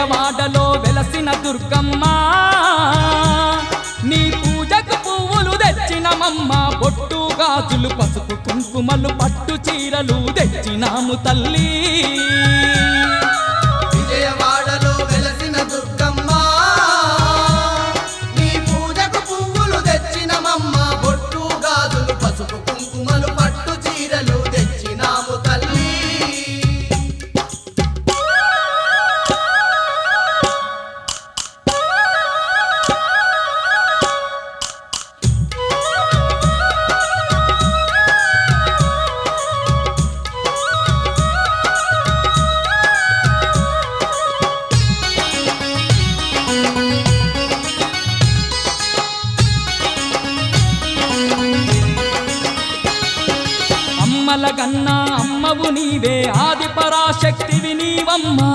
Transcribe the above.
వాడలో వెలసిన దుర్గమ్మ నీ పూజకు పువ్వులు తెచ్చినమమ్మ బొట్టు గాజులు పసుపు కుంకుమలు పట్టు చీరలు తెచ్చినాము తల్లి విజయవాడలో వెలసిన దుర్గమ్మ నీ పూజకు పువ్వులు తెచ్చినమమ్మ బొట్టు గాజులు పసుపు కుంకుమలు పట్టు చీరలు తెచ్చినాము తల్లి అమ్మల కన్నా అమ్మవు నీవే ఆది పరాశక్తివి నీవమ్మా